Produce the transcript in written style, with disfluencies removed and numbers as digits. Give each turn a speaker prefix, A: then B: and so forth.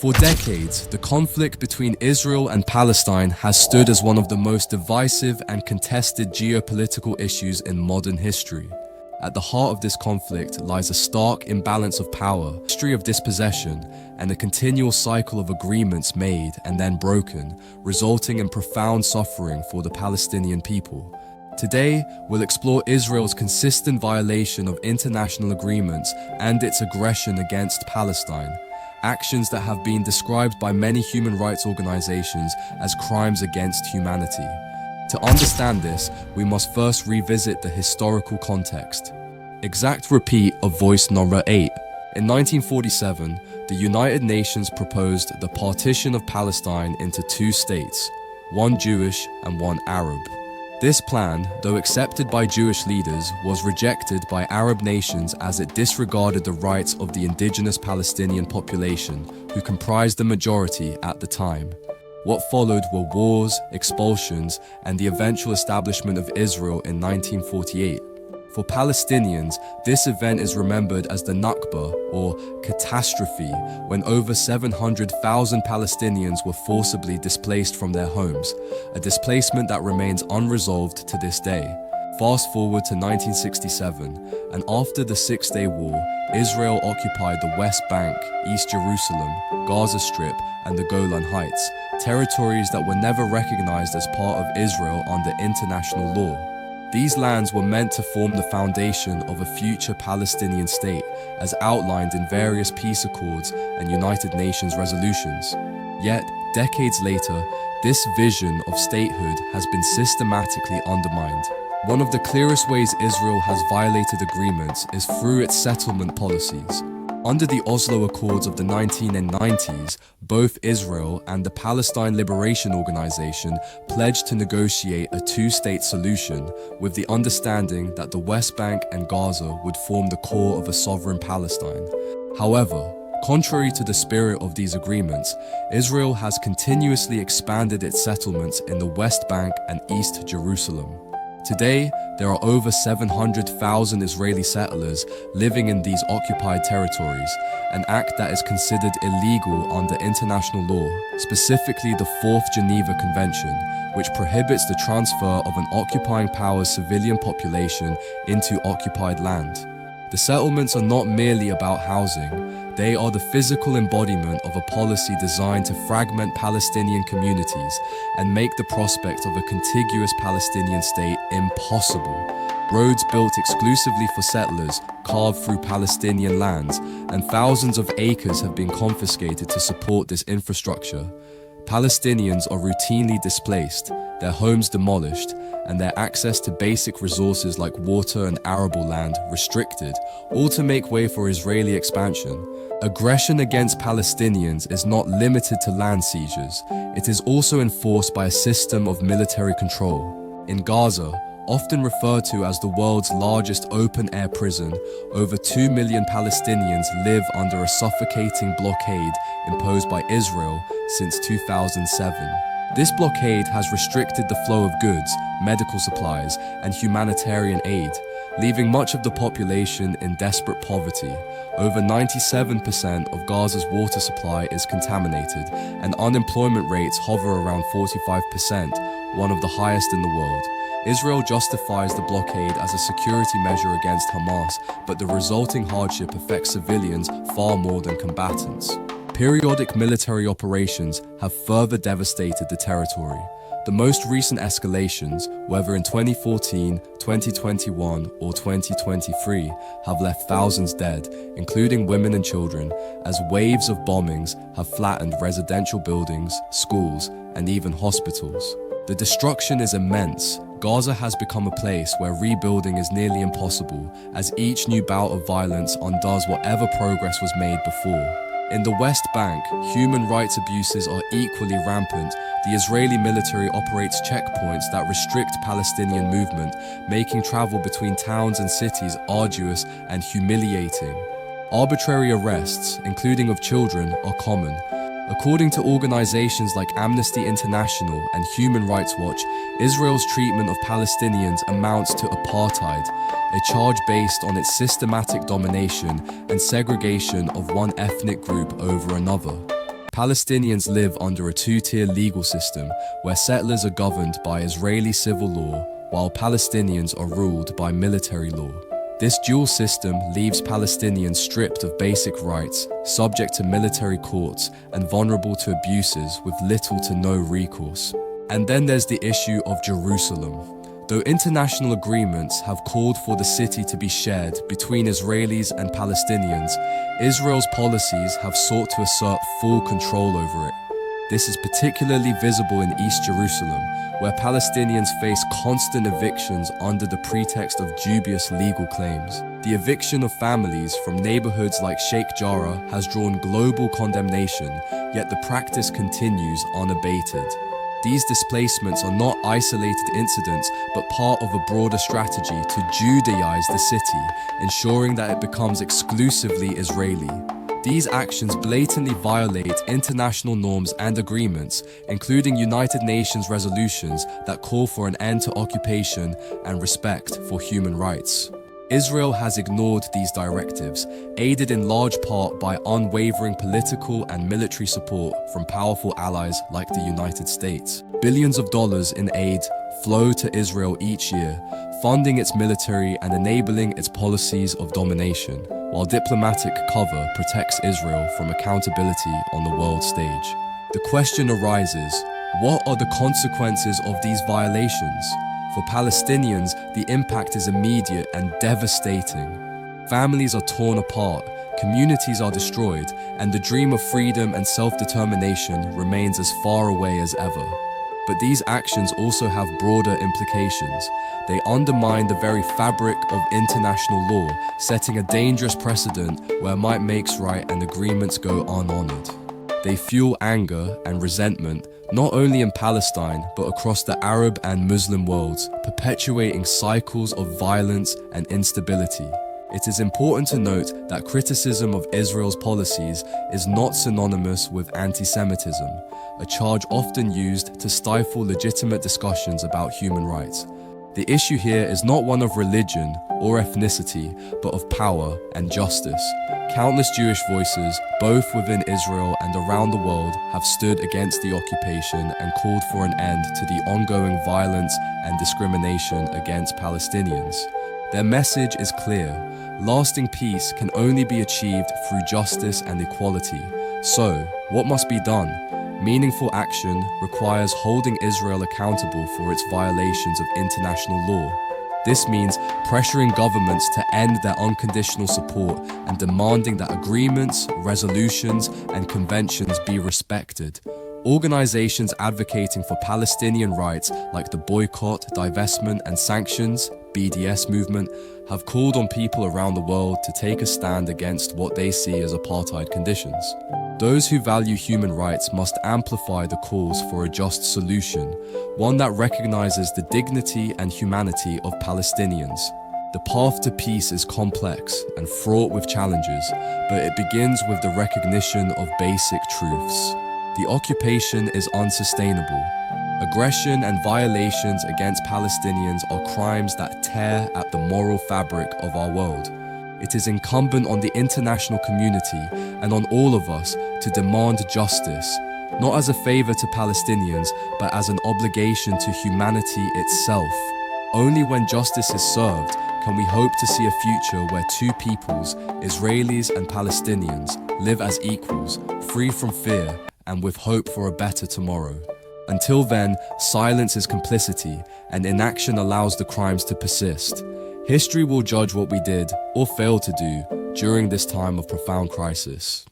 A: For decades, the conflict between Israel and Palestine has stood as one of the most divisive and contested geopolitical issues in modern history. At the heart of this conflict lies a stark imbalance of power, history of dispossession, and a continual cycle of agreements made and then broken, resulting in profound suffering for the Palestinian people. Today, we'll explore Israel's consistent violation of international agreements and its aggression against Palestine, actions that have been described by many human rights organizations as crimes against humanity. To understand this, we must first revisit the historical context. Exact repeat of voice number 8. In 1947, the United Nations proposed the partition of Palestine into two states, one Jewish and one Arab. This plan, though accepted by Jewish leaders, was rejected by Arab nations as it disregarded the rights of the indigenous Palestinian population, who comprised the majority at the time. What followed were wars, expulsions, and the eventual establishment of Israel in 1948. For Palestinians, this event is remembered as the Nakba, or catastrophe, when over 700,000 Palestinians were forcibly displaced from their homes, a displacement that remains unresolved to this day. Fast forward to 1967, and after the Six-Day War, Israel occupied the West Bank, East Jerusalem, Gaza Strip, and the Golan Heights, territories that were never recognized as part of Israel under international law. These lands were meant to form the foundation of a future Palestinian state, as outlined in various peace accords and United Nations resolutions. Yet, decades later, this vision of statehood has been systematically undermined. One of the clearest ways Israel has violated agreements is through its settlement policies. Under the Oslo Accords of the 1990s, both Israel and the Palestine Liberation Organization pledged to negotiate a two-state solution with the understanding that the West Bank and Gaza would form the core of a sovereign Palestine. However, contrary to the spirit of these agreements, Israel has continuously expanded its settlements in the West Bank and East Jerusalem. Today, there are over 700,000 Israeli settlers living in these occupied territories, an act that is considered illegal under international law, specifically the Fourth Geneva Convention, which prohibits the transfer of an occupying power's civilian population into occupied land. The settlements are not merely about housing, they are the physical embodiment of a policy designed to fragment Palestinian communities and make the prospect of a contiguous Palestinian state impossible. Roads built exclusively for settlers carved through Palestinian lands, and thousands of acres have been confiscated to support this infrastructure. Palestinians are routinely displaced, their homes demolished, and their access to basic resources like water and arable land restricted, all to make way for Israeli expansion. Aggression against Palestinians is not limited to land seizures, it is also enforced by a system of military control. In Gaza, often referred to as the world's largest open-air prison, over 2 million Palestinians live under a suffocating blockade imposed by Israel since 2007. This blockade has restricted the flow of goods, medical supplies, and humanitarian aid, leaving much of the population in desperate poverty. Over 97% of Gaza's water supply is contaminated, and unemployment rates hover around 45%, one of the highest in the world. Israel justifies the blockade as a security measure against Hamas, but the resulting hardship affects civilians far more than combatants. Periodic military operations have further devastated the territory. The most recent escalations, whether in 2014, 2021, or 2023, have left thousands dead, including women and children, as waves of bombings have flattened residential buildings, schools, and even hospitals. The destruction is immense. Gaza has become a place where rebuilding is nearly impossible, as each new bout of violence undoes whatever progress was made before. In the West Bank, human rights abuses are equally rampant. The Israeli military operates checkpoints that restrict Palestinian movement, making travel between towns and cities arduous and humiliating. Arbitrary arrests, including of children, are common. According to organizations like Amnesty International and Human Rights Watch, Israel's treatment of Palestinians amounts to apartheid, a charge based on its systematic domination and segregation of one ethnic group over another. Palestinians live under a two-tier legal system where settlers are governed by Israeli civil law, while Palestinians are ruled by military law. This dual system leaves Palestinians stripped of basic rights, subject to military courts, and vulnerable to abuses with little to no recourse. And then there's the issue of Jerusalem. Though international agreements have called for the city to be shared between Israelis and Palestinians, Israel's policies have sought to assert full control over it. This is particularly visible in East Jerusalem, where Palestinians face constant evictions under the pretext of dubious legal claims. The eviction of families from neighborhoods like Sheikh Jarrah has drawn global condemnation, yet the practice continues unabated. These displacements are not isolated incidents, but part of a broader strategy to Judaize the city, ensuring that it becomes exclusively Israeli. These actions blatantly violate international norms and agreements, including United Nations resolutions that call for an end to occupation and respect for human rights. Israel has ignored these directives, aided in large part by unwavering political and military support from powerful allies like the United States. Billions of dollars in aid flow to Israel each year, funding its military and enabling its policies of domination, while diplomatic cover protects Israel from accountability on the world stage. The question arises, what are the consequences of these violations? For Palestinians, the impact is immediate and devastating. Families are torn apart, communities are destroyed, and the dream of freedom and self-determination remains as far away as ever. But these actions also have broader implications. They undermine the very fabric of international law, setting a dangerous precedent where might makes right and agreements go unhonored. They fuel anger and resentment, not only in Palestine, but across the Arab and Muslim worlds, perpetuating cycles of violence and instability. It is important to note that criticism of Israel's policies is not synonymous with anti-Semitism, a charge often used to stifle legitimate discussions about human rights. The issue here is not one of religion or ethnicity, but of power and justice. Countless Jewish voices, both within Israel and around the world, have stood against the occupation and called for an end to the ongoing violence and discrimination against Palestinians. Their message is clear: lasting peace can only be achieved through justice and equality. So, what must be done? Meaningful action requires holding Israel accountable for its violations of international law. This means pressuring governments to end their unconditional support and demanding that agreements, resolutions, and conventions be respected. Organizations advocating for Palestinian rights like the Boycott, Divestment and Sanctions (BDS) movement have called on people around the world to take a stand against what they see as apartheid conditions. Those who value human rights must amplify the calls for a just solution, one that recognizes the dignity and humanity of Palestinians. The path to peace is complex and fraught with challenges, but it begins with the recognition of basic truths. The occupation is unsustainable. Aggression and violations against Palestinians are crimes that tear at the moral fabric of our world. It is incumbent on the international community and on all of us to demand justice, not as a favor to Palestinians, but as an obligation to humanity itself. Only when justice is served can we hope to see a future where two peoples, Israelis and Palestinians, live as equals, free from fear, and with hope for a better tomorrow. Until then, silence is complicity, and inaction allows the crimes to persist. History will judge what we did, or failed to do, during this time of profound crisis.